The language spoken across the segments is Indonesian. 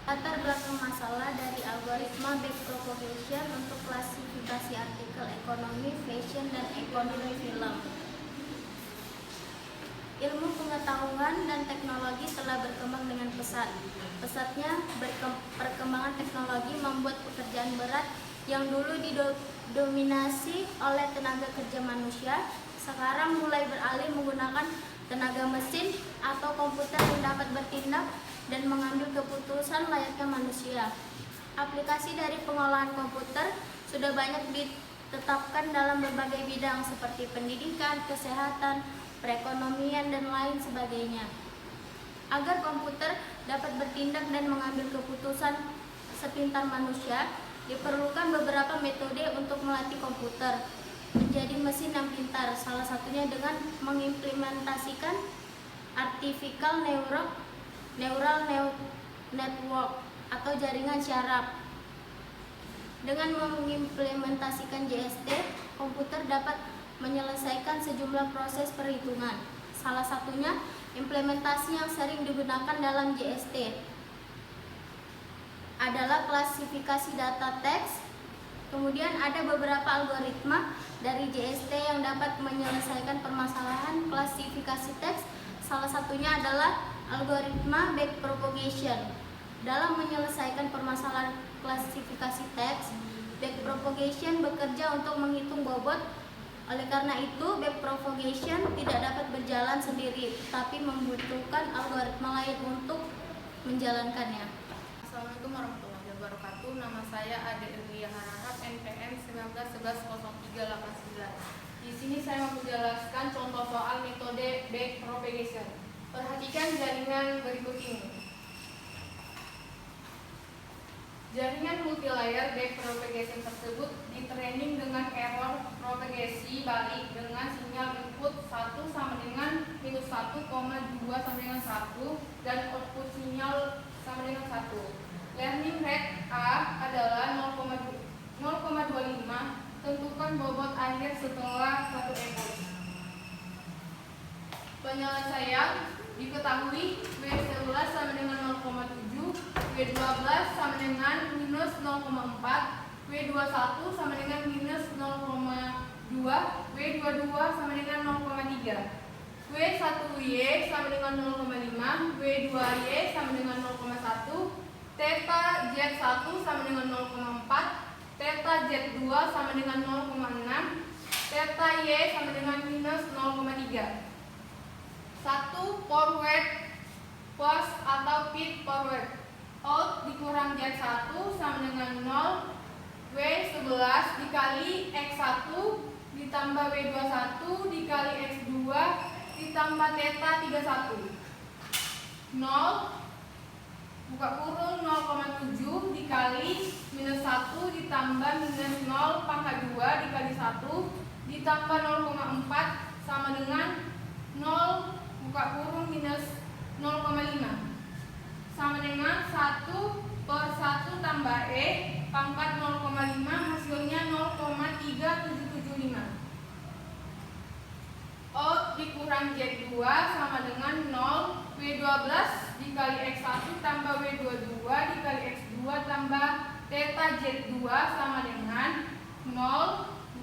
Latar belakang masalah dari algoritma backpropagation untuk klasifikasi artikel ekonomi, fashion, dan ekonomi film. Ilmu pengetahuan dan teknologi telah berkembang dengan pesat. Pesatnya perkembangan teknologi membuat pekerjaan berat yang dulu didominasi oleh tenaga kerja manusia, sekarang mulai beralih menggunakan tenaga mesin atau komputer yang dapat bertindak dan mengambil keputusan layaknya manusia. Aplikasi dari pengolahan komputer sudah banyak ditetapkan dalam berbagai bidang seperti pendidikan, kesehatan, perekonomian, dan lain sebagainya. Agar komputer dapat bertindak dan mengambil keputusan sepintar manusia, diperlukan beberapa metode untuk melatih komputer menjadi mesin yang pintar, salah satunya dengan mengimplementasikan artificial neural network atau jaringan syaraf. Dengan mengimplementasikan JST, komputer dapat menyelesaikan sejumlah proses perhitungan. Salah satunya implementasi yang sering digunakan dalam JST adalah klasifikasi data teks. Kemudian ada beberapa algoritma dari JST yang dapat menyelesaikan permasalahan klasifikasi teks. Salah satunya adalah algoritma backpropagation. Dalam menyelesaikan permasalahan klasifikasi teks, backpropagation bekerja untuk menghitung bobot. Oleh karena itu, backpropagation tidak dapat berjalan sendiri, tapi membutuhkan algoritma lain untuk menjalankannya. Assalamualaikum warahmatullahi wabarakatuh. Nama saya Ade Elia Harahap, NPM 19110389. Di sini saya mau menjelaskan contoh soal metode backpropagation. Perhatikan jaringan berikut ini. Jaringan multilayer backpropagation tersebut ditraining dengan error propagasi balik dengan sinyal input 1 sama dengan minus 1,2 sama dengan 1 dan output sinyal sama dengan 1. Learning rate A adalah 0,25. Tentukan bobot akhir setelah 1 ekor. Penyelesaian diketahui W11 sama dengan 0,7, W12 sama dengan minus 0,4, W21 sama dengan minus 0,2, W22 sama dengan 0,3, W1Y sama dengan 0,5, W2Y sama dengan 0,1, Theta Z1 sama dengan 0,4, Theta Z2 sama dengan 0,6, Theta Y sama dengan minus 0,3. 1. Forward post atau feed forward. Out dikurang Z1 sama dengan 0, W11 dikali X1 ditambah W21 dikali X2 ditambah Theta 31. 0 buka kurung 0,7 dikali minus 1 ditambah minus 0 pangkat 2 dikali 1 ditambah 0,4 sama dengan 0 buka kurung minus 0,5 sama dengan 1 per 1 tambah E pangkat 0,5 hasilnya 0,3775. O dikurang Z2 sama dengan 0, W12 dikali X1 tambah W22 dikali X2 tambah Theta Z2 sama dengan 0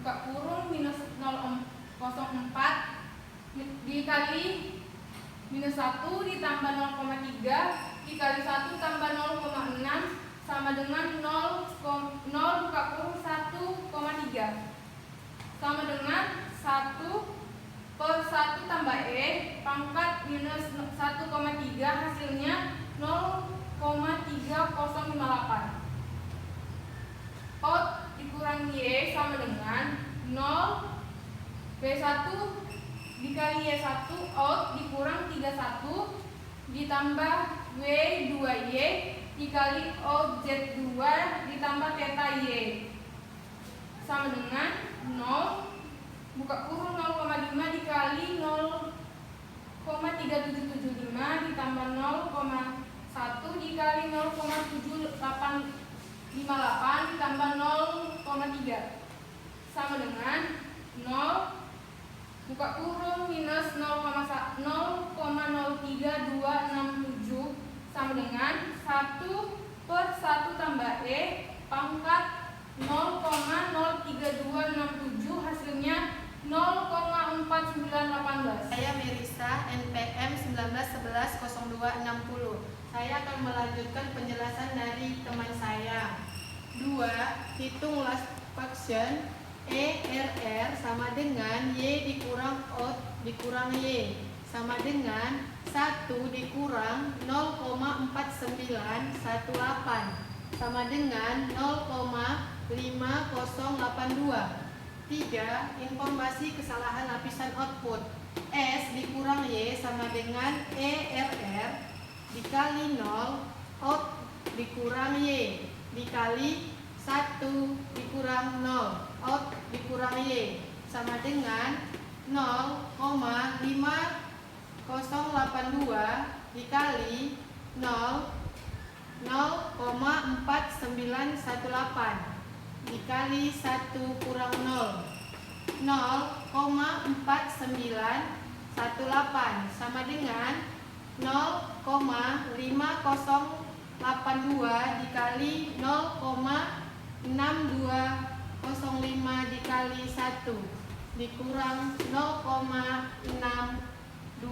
buka kurung minus 0,04 dikali minus 1 ditambah 0,3 dikali 1 tambah 0,6 sama dengan 0 buka kurung 1,3 sama dengan 1 per 1 tambah E pangkat minus 1,3 hasilnya 0,3058. Out dikurang Y sama dengan 0 W1 dikali Y1 out dikurang 31 ditambah W2Y dikali OZ2 ditambah Theta Y sama dengan 0 buka kurung 0,5 dikali 0,3775 ditambah 0,1 dikali 0,7858 ditambah 0,3 sama dengan 0 buka kurung minus 0,03267 sama dengan 1 per 1 tambah E pangkat 0,03267, hasilnya 0,4918. Saya Merisa, NPM 19110260. Saya akan melanjutkan penjelasan dari teman saya. 2. Hitung last function ERR sama dengan Y dikurang O dikurang Y sama dengan 1 dikurang 0,4918 sama dengan 0,5082. 3. Informasi kesalahan lapisan output S dikurang Y sama dengan ERR dikali 0 out dikurang Y dikali 1 dikurang 0 out dikurang Y sama dengan 0,5082 dikali 0,4918 dikali 1 kurang 0,4918 sama dengan 0,5082 dikali 0,6205 dikali 1 dikurang 0,6205,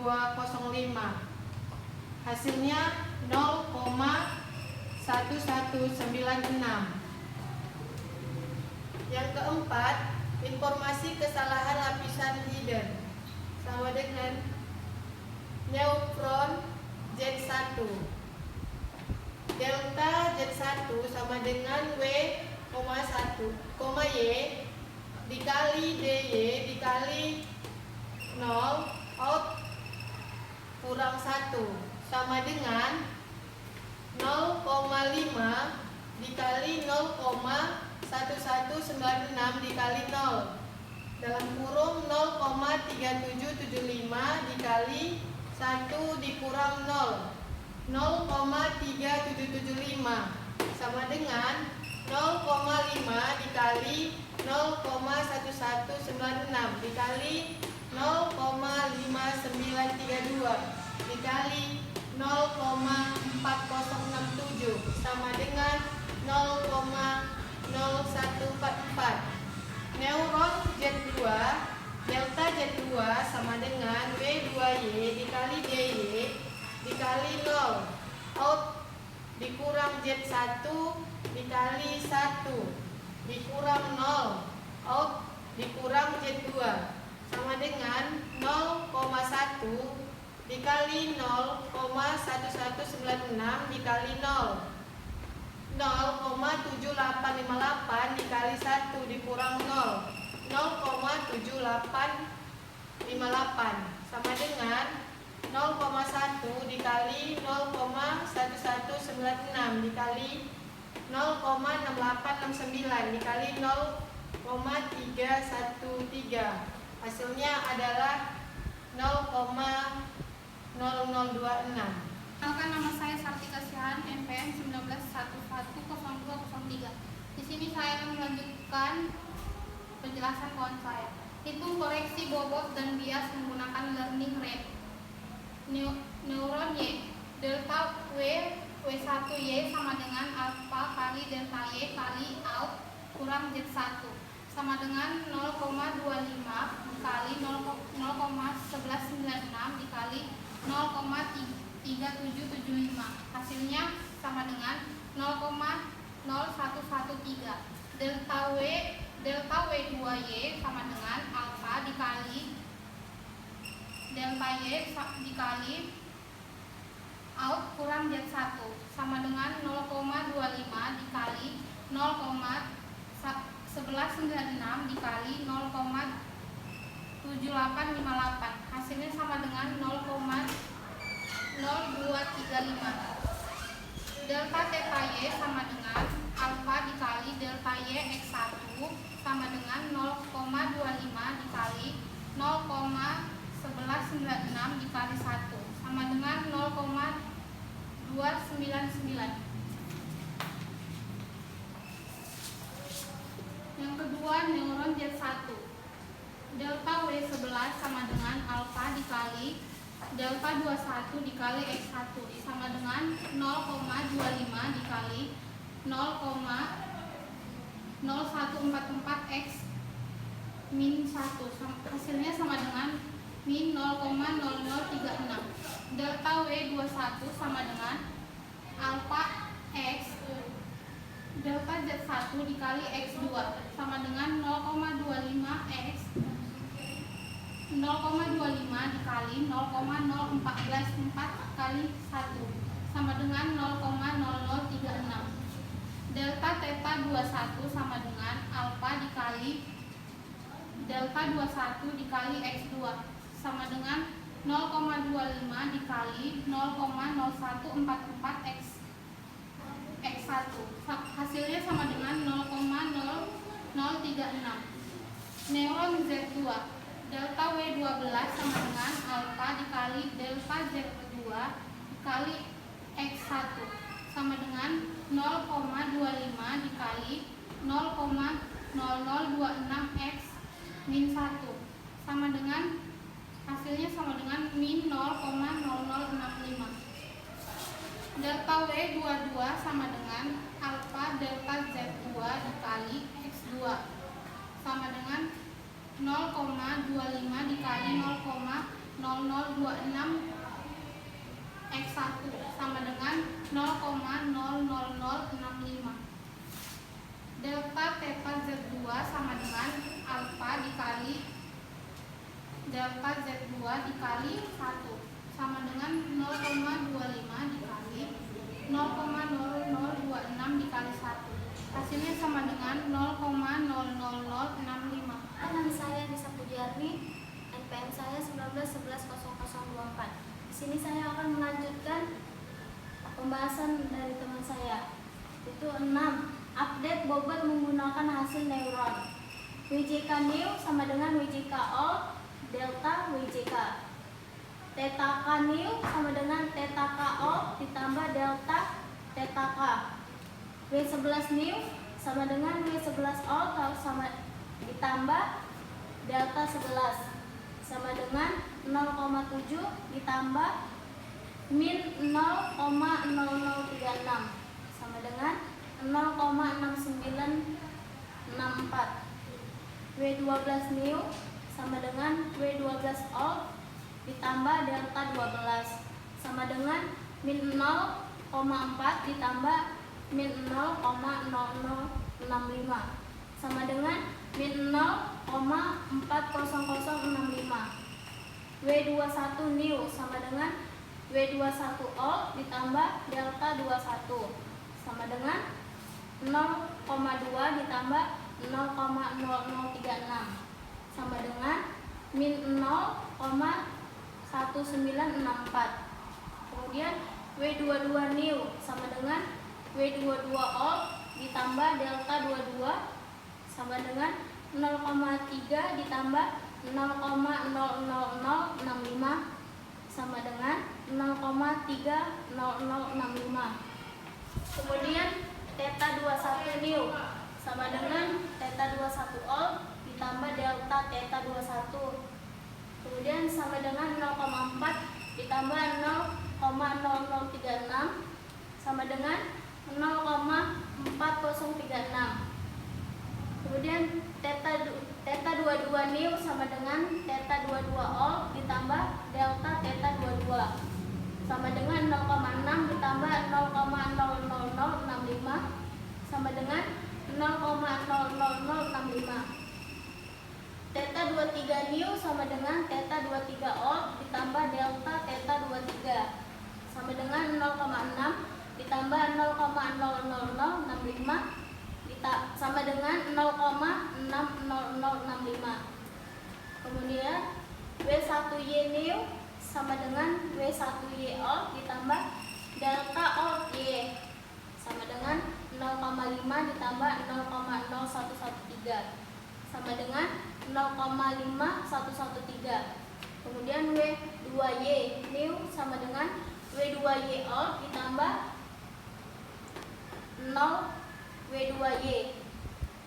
hasilnya 0,1196. Yang keempat, informasi kesalahan lapisan hidden sama dengan neutron Z1 delta Z1 sama dengan W,1, Y dikali DY dikali 0 out kurang 1 sama dengan 0,5 dikali 0,1196 dikali 0 dalam kurung 0,3775 dikali 1 dikurang 0,3775 sama dengan 0,5 dikali 0,1196 dikali 0,5932 dikali 0,4067 sama dengan 0,0144. Neuron Z2 delta Z2 sama dengan W2Y dikali DY dikali 0 out dikurang Z1 dikali 1 dikurang 0 out dikurang Z2 sama dengan 0,1 dikali 0,1196 dikali 0,7858 dikali 1 dikurang 0,7858 sama dengan 0,1 dikali 0,1196 dikali 0,6869 dikali 0,313, hasilnya adalah 0,0026. Perkenalkan, nama saya Sartika Sihan, NPM 19110203. Di sini saya akan melanjutkan penjelasan kawan saya. Hitung koreksi bobot dan bias menggunakan learning rate. Neuron Y delta W1Y sama dengan alpha kali delta Y kali out kurang Z1 sama dengan 0,25 dikali 0,1196 dikali 0,3775, hasilnya sama dengan 0,0113. Delta W2Y sama dengan alpha dikali delta Y dikali out kurang Z1 sama dengan 0,25 dikali 0,1196 dikali 0,7858, hasilnya sama dengan 0,0235. Delta theta Y sama dengan alpha dikali delta Y X1 sama dengan 0,25 dikali 0,1196 dikali 1 sama dengan 0,299. Yang kedua, neuron Z1 delta W11 sama dengan alpha dikali delta 21 dikali X1 sama dengan 0,25 dikali 0,0144 X min 1, hasilnya sama dengan min 0,0036. Delta W21 sama dengan alpha X delta Z1 dikali X2 sama dengan 0,25 X 0,25 dikali 0,0414 kali 1 sama dengan 0,0036. Delta theta 21 sama dengan alpha dikali delta 21 dikali X2 sama dengan 0,25 dikali 0,0144 X1, hasilnya sama dengan 0,0036. Neuron Z2 delta W12 sama dengan alpha dikali delta Z2 dikali X1 sama dengan 0,25 dikali 0,0026 X min 1 sama dengan hasilnya sama dengan min 0,0065. Delta W22 sama dengan alpha delta Z2 dikali X2 sama dengan 0,25 dikali 0,0026 X1 sama dengan 0,00065. Delta theta Z2 sama dengan alpha dikali delta Z2 dikali 1 sama dengan 0,25 dikali 0,0026 dikali 1, hasilnya sama dengan 0,00065. Nama saya Nisa Pujarni, NPM saya 19110024. Di sini saya akan melanjutkan pembahasan dari teman saya. Itu 6. Update bobot menggunakan hasil neuron. WJK new sama dengan WJK all delta WJK. Theta K new sama dengan theta K all ditambah delta theta K. W11 new sama dengan W11 all sama ditambah delta 11 sama dengan 0,7 ditambah min 0,0036 sama dengan 0,6964. W12 new sama dengan W12 all ditambah delta 12 sama dengan min 0,4 ditambah min 0,0065 sama dengan min 0,40065. W21 new sama dengan W21 all ditambah delta 21 sama dengan 0,2 ditambah 0,0036 sama dengan min 0,1964. Kemudian W22 new sama dengan W22 all ditambah delta 22 sama dengan 0,3 ditambah 0,00065 sama dengan 0,30065. Kemudian theta 21 new sama dengan theta 21 all ditambah delta theta 21. Kemudian sama dengan 0,4 ditambah 0,0036 sama dengan 0,4036. Kemudian theta 22 new sama dengan theta 22 all ditambah delta theta 22 sama dengan 0,6 ditambah 0,00065 sama dengan 0,00065. Theta 23 new sama dengan theta 23 all ditambah delta theta 23 sama dengan 0,6 ditambah 0,00065 sama dengan 0,60065. Kemudian W1Y new sama dengan W1Y all ditambah delta all Y sama dengan 0,5 ditambah 0,0113 sama dengan 0,5113. Kemudian W2Y new sama dengan W2Y all ditambah 0 W2Y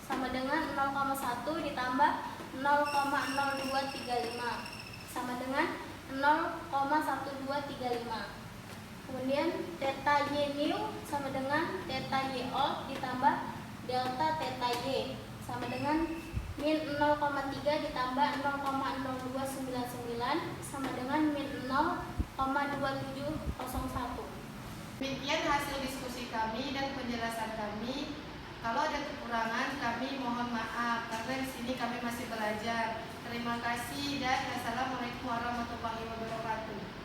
sama dengan 0,1 ditambah 0,0235 sama dengan 0,1235. Kemudian theta y new sama dengan theta y old ditambah delta theta y sama dengan min 0,3 ditambah 0,0299 sama dengan min 0,2701. Demikian hasil diskusi kami dan penjelasan kami. Kalau ada kekurangan kami mohon maaf karena di sini kami masih belajar. Terima kasih dan assalamualaikum warahmatullahi wabarakatuh.